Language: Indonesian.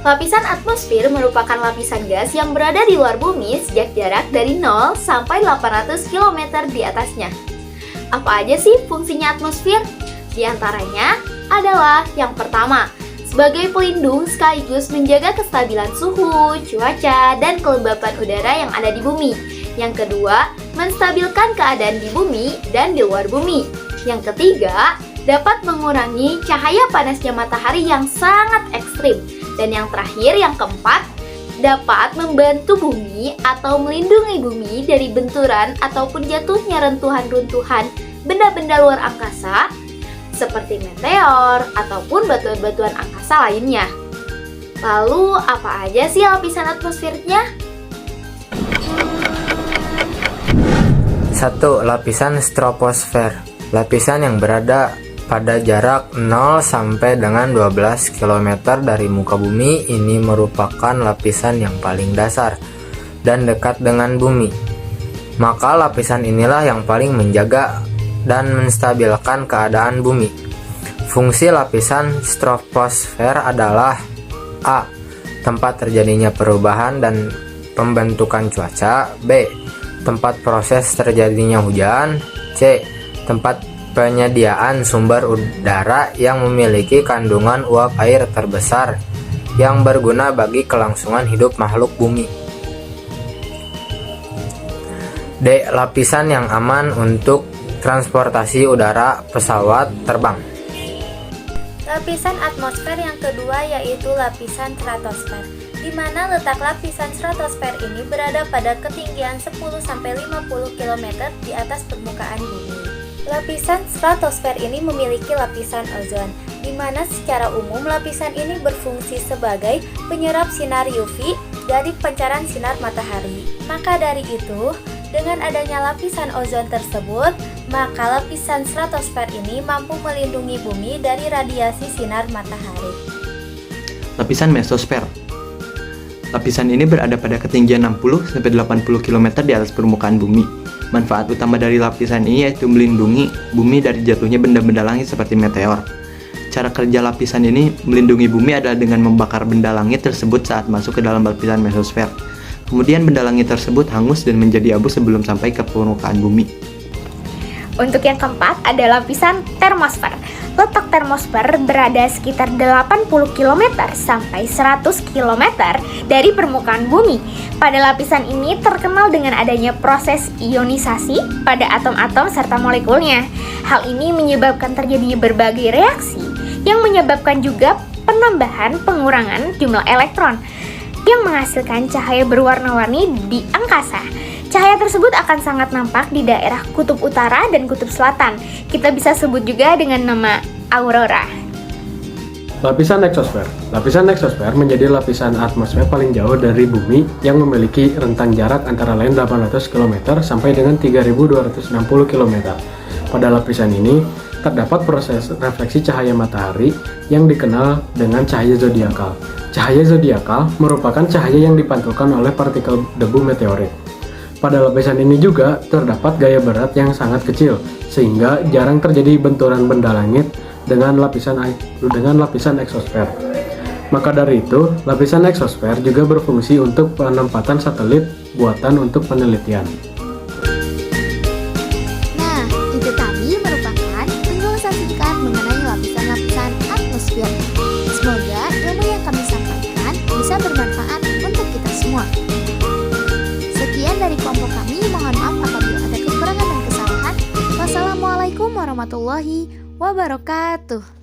Lapisan atmosfer merupakan lapisan gas yang berada di luar bumi sejak jarak dari 0 sampai 800 km di atasnya. Apa aja sih fungsinya atmosfer? Di antaranya adalah yang pertama, sebagai pelindung sekaligus menjaga kestabilan suhu, cuaca, dan kelembapan udara yang ada di bumi. Yang kedua, menstabilkan keadaan di bumi dan di luar bumi. Yang ketiga, dapat mengurangi cahaya panasnya matahari yang sangat ekstrim. Dan yang terakhir, yang keempat, dapat membantu bumi atau melindungi bumi dari benturan ataupun jatuhnya runtuhan-runtuhan benda-benda luar angkasa seperti meteor ataupun batuan-batuan angkasa lainnya. Lalu, apa aja sih lapisan atmosfernya? 1. Lapisan troposfer. Lapisan yang berada pada jarak 0 sampai dengan 12 km dari muka bumi ini merupakan lapisan yang paling dasar dan dekat dengan bumi. Maka lapisan inilah yang paling menjaga dan menstabilkan keadaan bumi. Fungsi lapisan troposfer adalah A. Tempat terjadinya perubahan dan pembentukan cuaca. B. Tempat proses terjadinya hujan. C. Tempat penyediaan sumber udara yang memiliki kandungan uap air terbesar yang berguna bagi kelangsungan hidup makhluk bumi. D. Lapisan yang aman untuk transportasi udara pesawat terbang. Lapisan atmosfer yang kedua yaitu lapisan stratosfer, di mana letak lapisan stratosfer ini berada pada ketinggian 10-50 km di atas permukaan bumi. Lapisan stratosfer ini memiliki lapisan ozon, di mana secara umum lapisan ini berfungsi sebagai penyerap sinar UV dari pancaran sinar matahari. Maka dari itu, dengan adanya lapisan ozon tersebut, maka lapisan stratosfer ini mampu melindungi bumi dari radiasi sinar matahari. Lapisan mesosfer. Lapisan ini berada pada ketinggian 60-80 km di atas permukaan bumi. Manfaat utama dari lapisan ini yaitu melindungi bumi dari jatuhnya benda-benda langit seperti meteor. Cara kerja lapisan ini melindungi bumi adalah dengan membakar benda langit tersebut saat masuk ke dalam lapisan mesosfer. Kemudian benda langit tersebut hangus dan menjadi abu sebelum sampai ke permukaan bumi. Untuk yang keempat ada lapisan termosfer. Letak termosfer berada sekitar 80 km sampai 100 km dari permukaan bumi. Pada lapisan ini terkenal dengan adanya proses ionisasi pada atom-atom serta molekulnya. Hal ini menyebabkan terjadinya berbagai reaksi yang menyebabkan juga penambahan pengurangan jumlah elektron yang menghasilkan cahaya berwarna-warni di angkasa. Cahaya tersebut akan sangat nampak di daerah kutub utara dan kutub selatan. Kita bisa sebut juga dengan nama aurora. Lapisan eksosfer. Lapisan eksosfer menjadi lapisan atmosfer paling jauh dari bumi yang memiliki rentang jarak antara lain 800 km sampai dengan 3260 km. Pada lapisan ini terdapat proses refleksi cahaya matahari yang dikenal dengan cahaya zodiakal. Cahaya zodiakal merupakan cahaya yang dipantulkan oleh partikel debu meteorit. Pada lapisan ini juga terdapat gaya berat yang sangat kecil, sehingga jarang terjadi benturan benda langit dengan lapisan eksosfer. Maka dari itu, lapisan eksosfer juga berfungsi untuk penempatan satelit buatan untuk penelitian. Nah, itu tadi merupakan penjelasan singkat mengenai lapisan-lapisan atmosfer. Semoga ilmu yang kami sampaikan bisa bermanfaat untuk kita semua. Sekian dari kelompok kami, mohon maaf apabila ada kekurangan dan kesalahan. Wassalamualaikum warahmatullahi wabarakatuh.